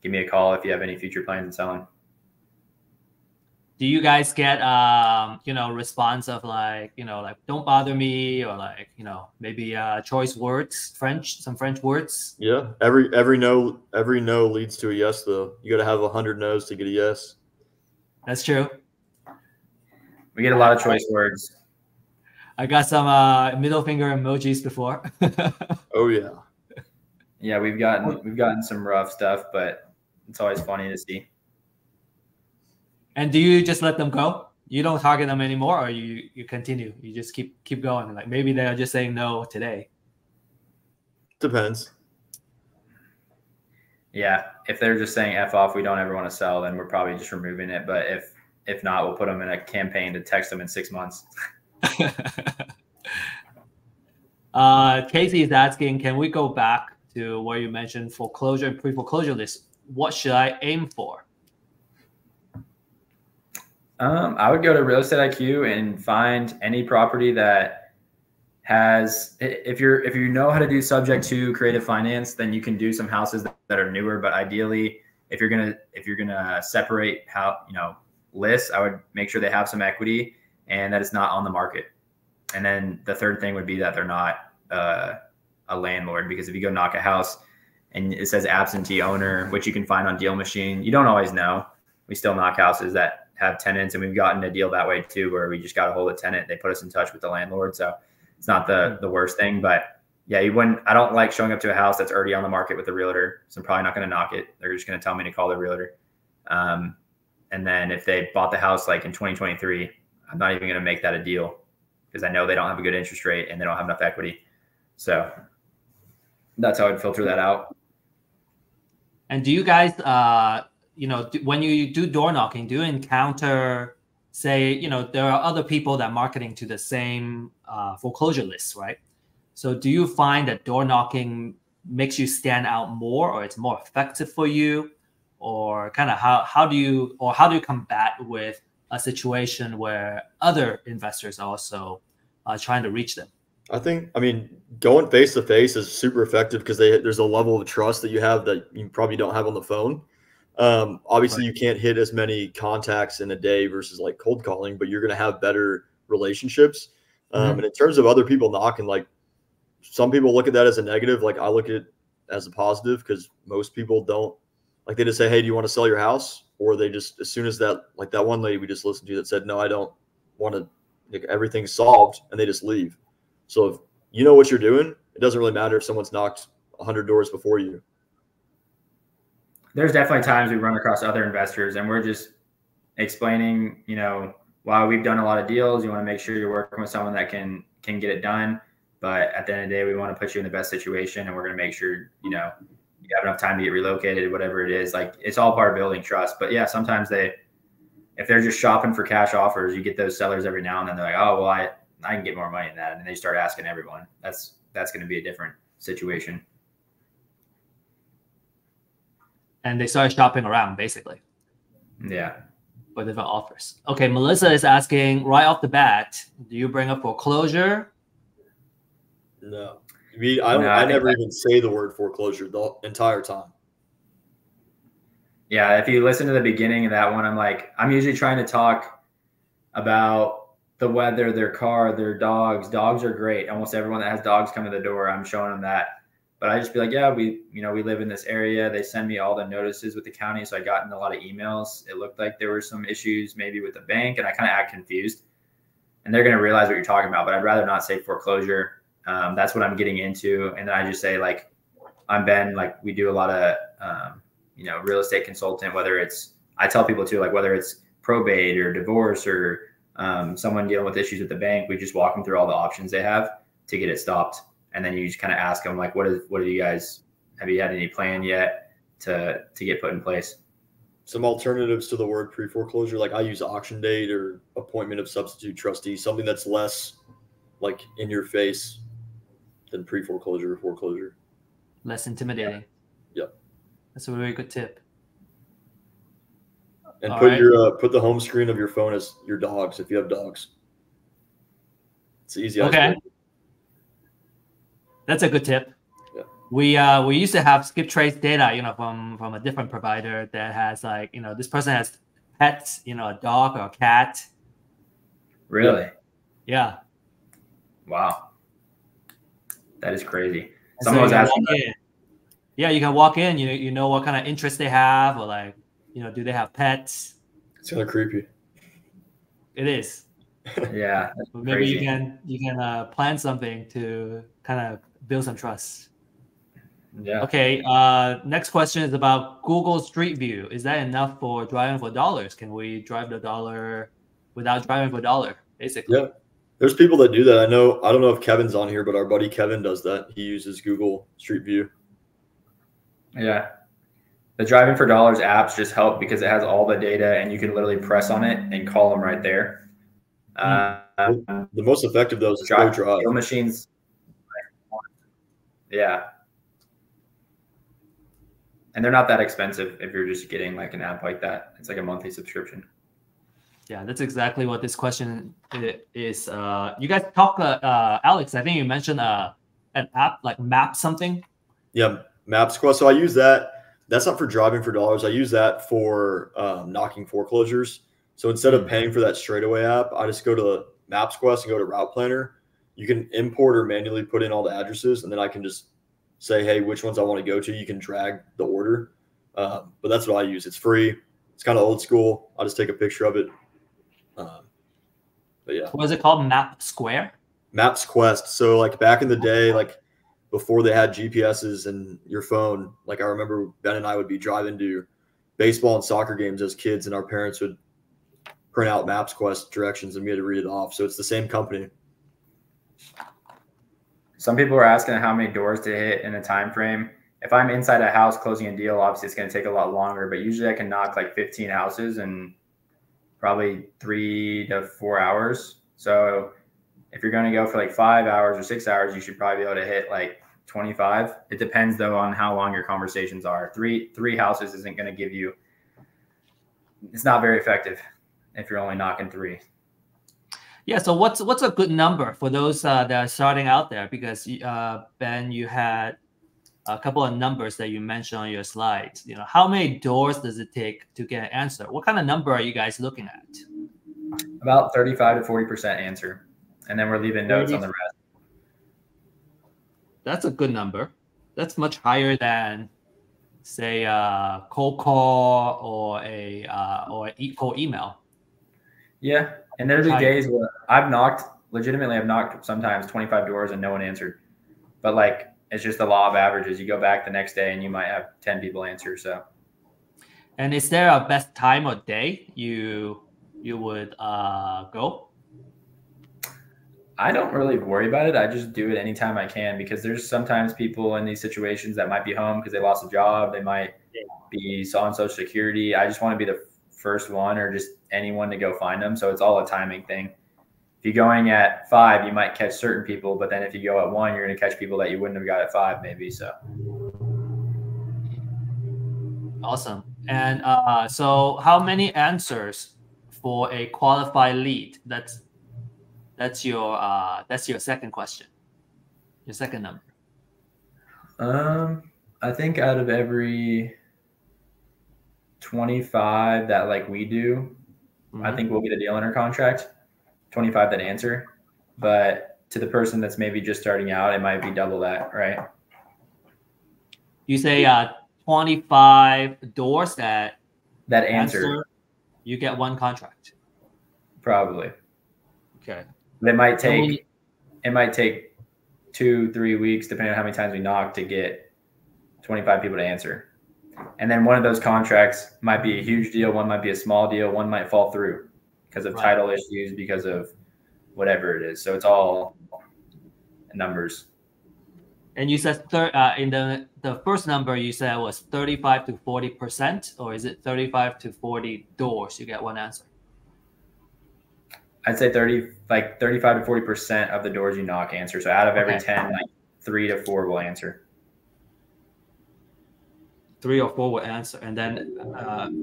Give me a call if you have any future plans in selling. Do you guys get response of like don't bother me, or like maybe choice words, some French words? Yeah, every no leads to a yes, though. You got to have 100 no's to get a yes. That's true. We get a lot of choice words. I got some middle finger emojis before. Oh yeah. Yeah, we've gotten some rough stuff, but it's always funny to see. And do you just let them go? You don't target them anymore, or you continue? You just keep going. Like, maybe they are just saying no today. Depends. Yeah, if they're just saying F off, we don't ever want to sell, then we're probably just removing it. But if not, we'll put them in a campaign to text them in 6 months. Casey is asking, can we go back to where you mentioned foreclosure and pre-foreclosure list? What should I aim for? I would go to Real Estate IQ and find any property that has, if you know how to do subject to creative finance, then you can do some houses that are newer. But ideally, if you're gonna separate lists, I would make sure they have some equity and that it's not on the market. And then the third thing would be that they're not a landlord, because if you go knock a house and it says absentee owner, which you can find on Deal Machine, you don't always know. We still knock houses that have tenants, and we've gotten a deal that way too, where we just got a hold of a tenant. They put us in touch with the landlord. So it's not the worst thing, but yeah, I don't like showing up to a house that's already on the market with a realtor. So I'm probably not going to knock it. They're just going to tell me to call the realtor. And then if they bought the house like in 2023, I'm not even going to make that a deal, because I know they don't have a good interest rate and they don't have enough equity. So that's how I'd filter that out. And do you guys, when you do door knocking, do you encounter, say, there are other people that are marketing to the same foreclosure lists, right? So do you find that door knocking makes you stand out more, or it's more effective for you? Or kind of how do you combat with a situation where other investors are also trying to reach them? I mean, going face to face is super effective, because there's a level of trust that you have that you probably don't have on the phone. Obviously, you can't hit as many contacts in a day versus like cold calling, but you're going to have better relationships. And in terms of other people knocking, like, some people look at that as a negative. Like, I look at it as a positive, because most people don't, like, they just say, hey, do you want to sell your house? Or they just, as soon as that, like that one lady we just listened to that said, no, I don't want to, like, everything's solved, and they just leave. So if you know what you're doing, it doesn't really matter if someone's knocked 100 doors before you. There's definitely times we run across other investors and we're just explaining, while we've done a lot of deals, you want to make sure you're working with someone that can get it done. But at the end of the day, we want to put you in the best situation, and we're going to make sure, you know, you have enough time to get relocated, whatever it is. Like, it's all part of building trust. But yeah, sometimes if they're just shopping for cash offers, you get those sellers every now and then. They're like, oh, well, I can get more money than that. And they start asking everyone. That's going to be a different situation. And they start shopping around, basically. Yeah. For different offers. Okay, Melissa is asking, right off the bat, do you bring up foreclosure? No. I never even say the word foreclosure the entire time. Yeah, if you listen to the beginning of that one, I'm usually trying to talk about the weather, their car, their dogs. Dogs are great. Almost everyone that has dogs come to the door, I'm showing them that. But I just be like, yeah, we live in this area. They send me all the notices with the county. So I got in a lot of emails. It looked like there were some issues maybe with the bank, and I kind of act confused. And they're going to realize what you're talking about, but I'd rather not say foreclosure. That's what I'm getting into. And then I just say, like, I'm Ben, like, we do a lot of, real estate consultant, I tell people too, like, whether it's probate or divorce or someone dealing with issues with the bank, we just walk them through all the options they have to get it stopped. And then you just kind of ask them, like, have you had any plan yet to get put in place? Some alternatives to the word pre-foreclosure, like I use auction date or appointment of substitute trustee, something that's less like in your face than pre-foreclosure or foreclosure. Less intimidating. Yep. That's a very good tip. And put the home screen of your phone as your dogs if you have dogs. It's easy. Okay. That's a good tip. Yeah. We used to have skip trace data, from a different provider that has, like, this person has pets, a dog or a cat. Really? Yeah. Wow. That is crazy. So someone was asking. Yeah, you can walk in. You know what kind of interest they have, or, like, do they have pets? It's kind of creepy. It is. Yeah. Maybe crazy. you can plan something to kind of build some trust. Yeah. Okay. Next question is about Google Street View. Is that enough for driving for dollars? Can we drive the dollar without driving for dollar, basically? Yeah. There's people that do that. I don't know if Kevin's on here, but our buddy Kevin does that. He uses Google Street View. Yeah. The driving for dollars apps just help because it has all the data and you can literally press on it and call them right there. The most effective though is drive machines. Yeah. And they're not that expensive if you're just getting like an app like that. It's like a monthly subscription. Yeah, that's exactly what this question is. You guys talk, Alex, I think you mentioned an app like Map something. Yeah, MapsQuest. So I use that. That's not for driving for dollars. I use that for knocking foreclosures. So instead of paying for that straightaway app, I just go to MapsQuest and go to Route Planner. You can import or manually put in all the addresses, and then I can just say, hey, which ones I want to go to. You can drag the order. But that's what I use. It's free. It's kind of old school. I'll just take a picture of it. But yeah. What is it called? Map Square? MapsQuest. So like back in the day, like before they had GPSs and your phone, like I remember Ben and I would be driving to baseball and soccer games as kids, and our parents would print out MapsQuest directions and we had to read it off. So it's the same company. Some people are asking how many doors to hit in a time frame. If I'm inside a house closing a deal, obviously it's going to take a lot longer, but usually I can knock like 15 houses in probably 3 to 4 hours. So if you're going to go for like 5 hours or 6 hours, you should probably be able to hit like 25. It depends though on how long your conversations are. Three houses isn't going to give you, it's not very effective if you're only knocking 3. Yeah. So what's a good number for those that are starting out there? Because Ben, you had a couple of numbers that you mentioned on your slides. How many doors does it take to get an answer? What kind of number are you guys looking at? About 35 to 40% answer. And then we're leaving notes on the rest. That's a good number. That's much higher than, say, a cold call or a cold email. Yeah. And there'll be days where I've knocked sometimes 25 doors and no one answered. But like, it's just the law of averages. You go back the next day and you might have 10 people answer. So, and is there a best time or day you you would go? I don't really worry about it. I just do it anytime I can, because there's sometimes people in these situations that might be home because they lost a job. They might be on Social Security. I just want to be the first one, or just anyone to go find them. So it's all a timing thing. If you're going at 5, you might catch certain people, but then if you go at 1, you're going to catch people that you wouldn't have got at 5 maybe. So awesome. And so how many answers for a qualified lead? That's your second question. Your second number. I think out of every 25 that like we do, I think we'll get a deal under contract. 25 that answer, but to the person that's maybe just starting out, it might be double that, right? You say 25 doors that answer, you get 1 contract. Probably. Okay. It might take 2-3 weeks, depending on how many times we knock, to get 25 people to answer. And then one of those contracts might be a huge deal, one might be a small deal, one might fall through because of title issues, because of whatever it is. So it's all numbers. And you said in the first number you said was 35 to 40%, or is it 35 to 40 doors you get 1 answer? I'd say 35 to 40% of the doors you knock answer. So out of every 10, like 3 to 4 will answer. 3 or 4 will answer, and then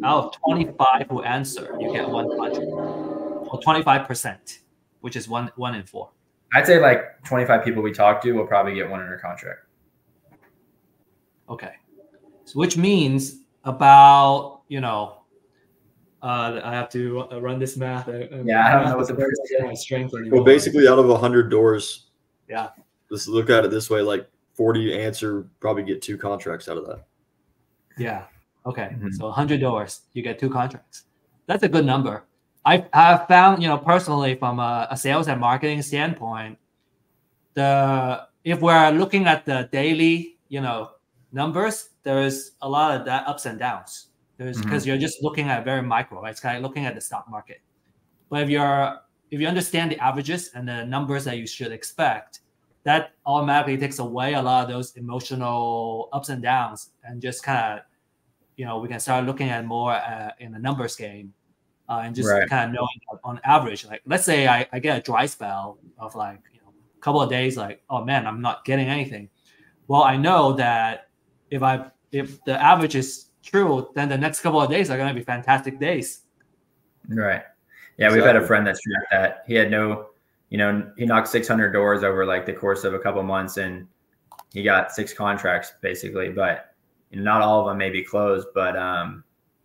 out of 25 who answer, you get 1 contract, or 25%, which is 1 in 4. I'd say like 25 people we talk to will probably get 1 under contract. Okay, so which means about I have to run this math. I don't know what the percentage strength anymore. Well, basically, out of 100 doors, let's look at it this way: like 40 answer, probably get 2 contracts out of that. Yeah. Okay. So 100 doors, you get 2 contracts. That's a good number. I have found, personally, from a sales and marketing standpoint, if we're looking at the daily, numbers, there's a lot of that ups and downs. There's because you're just looking at very micro, right? It's kind of looking at the stock market. But if you understand the averages and the numbers that you should expect, that automatically takes away a lot of those emotional ups and downs, and just kind of, we can start looking at more in a numbers game, and just kind of knowing on average, like let's say I get a dry spell of like a couple of days, like, oh man, I'm not getting anything. Well, I know that if the average is true, then the next couple of days are going to be fantastic days. Right. Yeah, we've had a friend that's tracked that. He had he knocked 600 doors over like the course of a couple months, and he got 6 contracts basically, but not all of them may be closed, but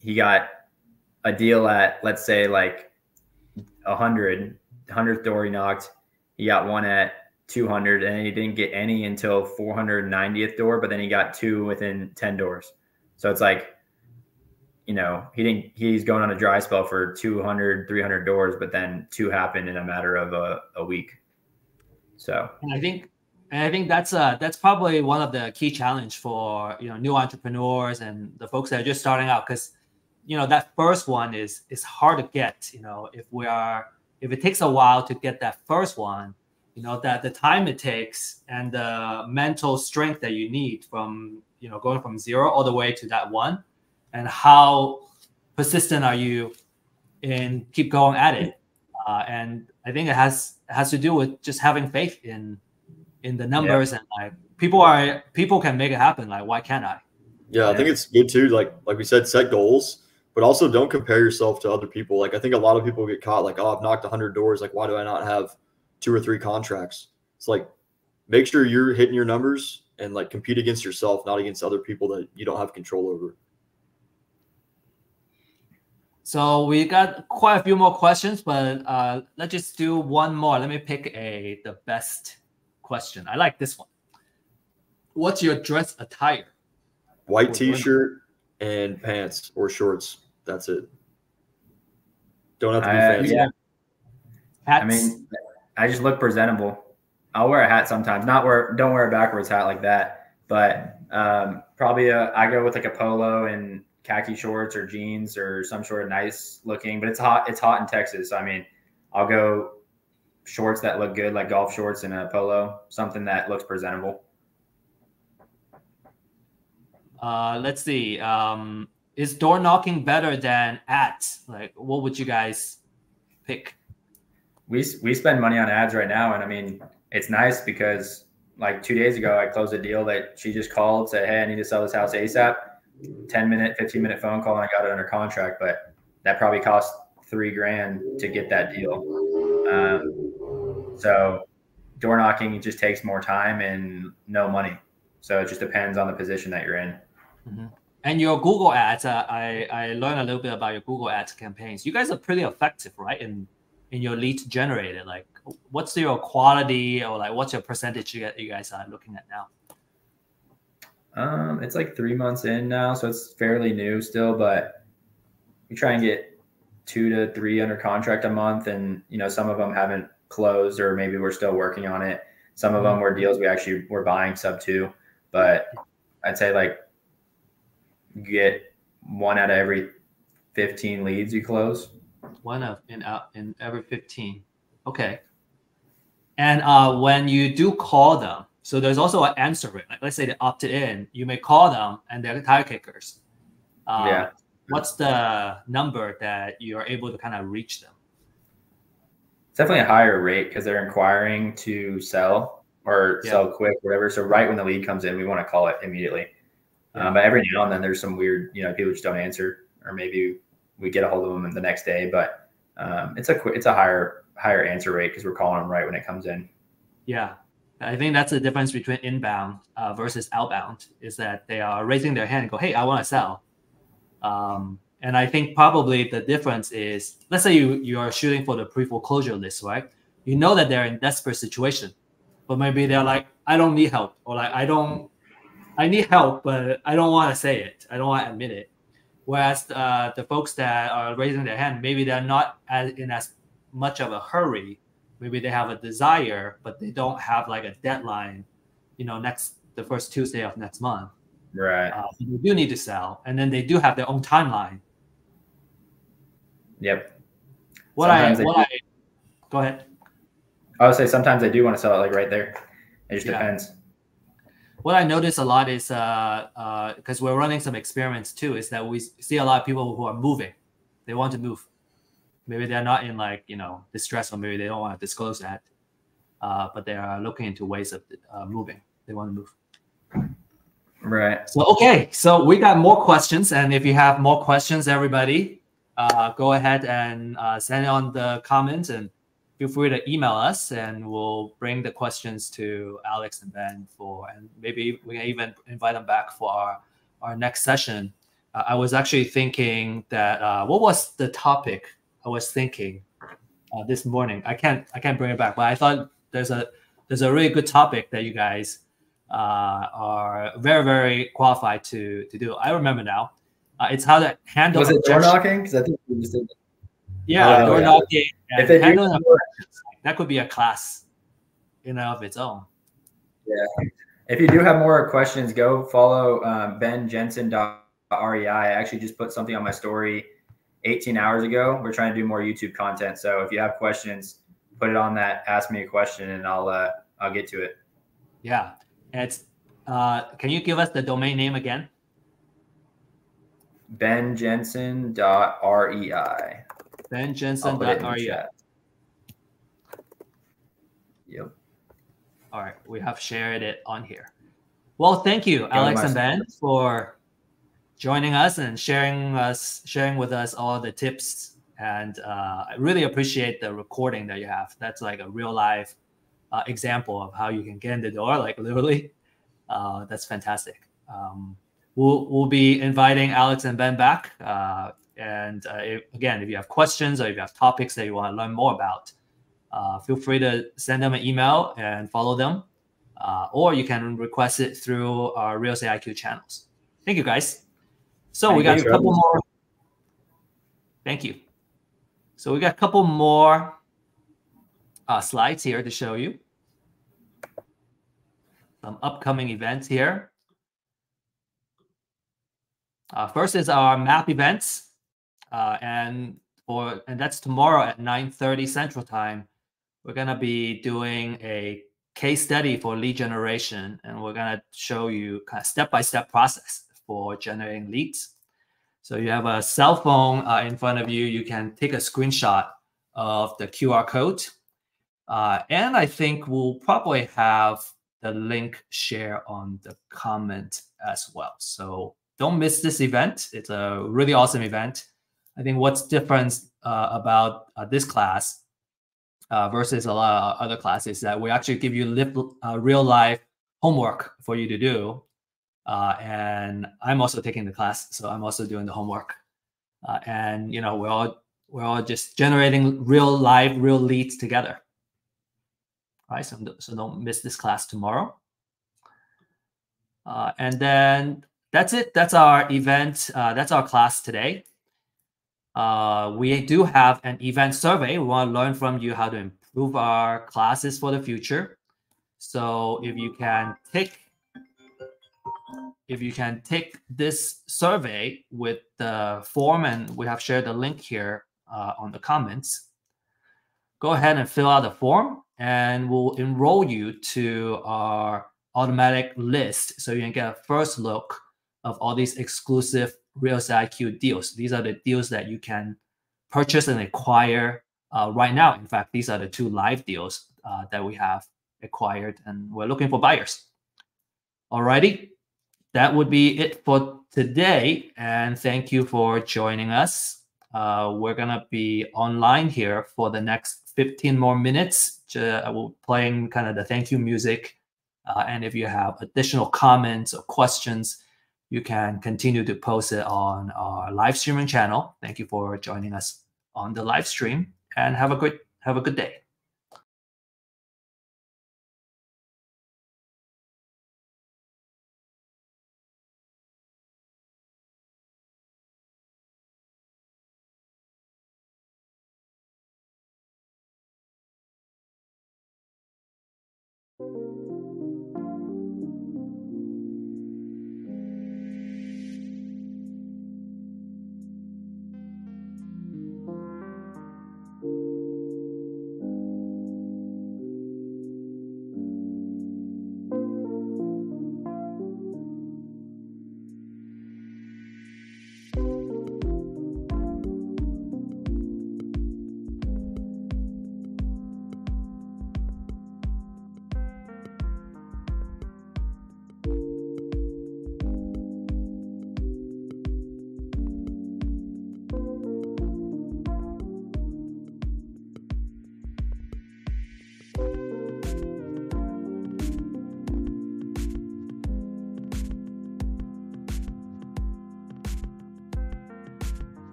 he got a deal at, let's say, like 100th door he knocked. He got 1 at 200, and he didn't get any until 490th door, but then he got 2 within 10 doors. So it's like, he's going on a dry spell for 200, 300 doors, but then 2 happened in a matter of a week. So and I think that's probably one of the key challenge for new entrepreneurs and the folks that are just starting out, because that first one is hard to get. If it takes a while to get that first one, that the time it takes and the mental strength that you need from going from 0 all the way to that 1, and how persistent are you in keep going at it. And I think it has to do with just having faith in the numbers, and like people can make it happen. Like, why can't I? Yeah, I think it's good too. Like we said, set goals, but also don't compare yourself to other people. Like, I think a lot of people get caught like, oh, I've knocked 100 doors. Like, why do I not have 2 or 3 contracts? It's like, make sure you're hitting your numbers and like compete against yourself, not against other people that you don't have control over. So we got quite a few more questions, but let's just do one more. Let me pick the best question. I like this one. What's your dress attire? White t-shirt and pants or shorts. That's it. Don't have to be fancy. Yeah. Hats? I mean, I just look presentable. I'll wear a hat sometimes. Don't wear a backwards hat like that. But probably I go with like a polo and khaki shorts or jeans or some sort of nice looking, but it's hot in Texas. So, I mean, I'll go shorts that look good, like golf shorts and a polo, something that looks presentable. Let's see. Is door knocking better than ads? Like, what would you guys pick? We spend money on ads right now, and I mean, it's nice because like 2 days ago, I closed a deal that she just called, said, "Hey, I need to sell this house ASAP." 10-minute, 15-minute phone call, and I got it under contract. But that probably cost $3,000 to get that deal. So door knocking just takes more time and no money. So it just depends on the position that you're in. Mm-hmm. And your Google ads, I learned a little bit about your Google ads campaigns. You guys are pretty effective, right? In your leads generated, like what's your quality, or like what's your percentage you guys are looking at now? It's like 3 months in now, so it's fairly new still, but we try and get 2 to 3 under contract a month. And, you know, some of them haven't closed, or maybe we're still working on it. Some of them were deals we're buying sub 2, but I'd say like you get 1 out of every 15 leads you close. 1 in every 15. Okay. And when you do call them, so there's also an answer rate. Like let's say they opted in, you may call them and they're tire kickers. Yeah. What's the number that you're able to kind of reach them? It's definitely a higher rate because they're inquiring to sell or sell quick, whatever. So right when the lead comes in, we want to call it immediately. But every now and then there's some weird, you know, people just don't answer, or maybe we get a hold of them the next day. But it's a higher answer rate because we're calling them right when it comes in. Yeah. I think that's the difference between inbound versus outbound, is that they are raising their hand and go, "Hey, I want to sell." And I think probably the difference is, let's say you are shooting for the pre-foreclosure list, right? You know that they're in desperate situation, but maybe they're like, "I don't need help," or like, I need help, but I don't want to say it. I don't want to admit it. Whereas the folks that are raising their hand, maybe they're not in as much of a hurry. Maybe they have a desire, but they don't have like a deadline, you know, the first Tuesday of next month. Right. They do need to sell, and then they do have their own timeline. Yep. Go ahead. I would say sometimes they do want to sell it like right there. It just depends. What I notice a lot is because we're running some experiments too, is that we see a lot of people who are moving. They want to move. Maybe they're not in like, you know, distress, or maybe they don't want to disclose that, but they are looking into ways of moving. They want to move. Right. So, okay. So we got more questions. And if you have more questions, everybody, go ahead and send it on the comments, and feel free to email us, and we'll bring the questions to Alex and Ben and maybe we can even invite them back for our next session. I was actually thinking that, what was the topic I was thinking this morning? I can't bring it back, but I thought there's a really good topic that you guys are very, very qualified to do. I remember now. It's how to handle. Was it door knocking? Because I think we just did. Yeah, door knocking. If they handling objections, that could be a class in and of its own. Yeah. If you do have more questions, go follow benjensen.rei. I actually just put something on my story 18 hours ago. We're trying to do more YouTube content. So if you have questions, put it on that, ask me a question, and I'll get to it. Yeah. It's can you give us the domain name again? benjensen.rei. benjensen.rei. Yep. All right. We have shared it on here. Well, thank you, Alex and Ben, for joining us and sharing with us all the tips. And I really appreciate the recording that you have. That's like a real life example of how you can get in the door, like literally. That's fantastic. We'll be inviting Alex and Ben back. Again, if you have questions or if you have topics that you want to learn more about, feel free to send them an email and follow them. Or you can request it through our Real Estate IQ channels. Thank you, guys. So we got a couple more. Thank you. So we got a couple more slides here to show you. Some upcoming events here. First is our map events, and that's tomorrow at 9:30 Central Time. We're gonna be doing a case study for lead generation, and we're gonna show you kind of step-by-step process for generating leads. So you have a cell phone in front of you. You can take a screenshot of the QR code, and I think we'll probably have the link share on the comment as well. So don't miss this event. It's a really awesome event. I think what's different about this class versus a lot of other classes is that we actually give you real life homework for you to do. And I'm also taking the class, so I'm also doing the homework. And we're all just generating real leads together. All right, so don't miss this class tomorrow. And then that's it. That's our event. That's our class today. We do have an event survey. We want to learn from you how to improve our classes for the future. So if you can take this survey with the form, and we have shared the link here on the comments, go ahead and fill out the form, and we'll enroll you to our automatic list so you can get a first look of all these exclusive Real Estate IQ deals. These are the deals that you can purchase and acquire right now. In fact, these are the 2 live deals that we have acquired, and we're looking for buyers. Alrighty, that would be it for today, and thank you for joining us. We're gonna be online here for the next 15 more minutes. We're playing kind of the thank you music, and if you have additional comments or questions, you can continue to post it on our live streaming channel. Thank you for joining us on the live stream, and have a good day.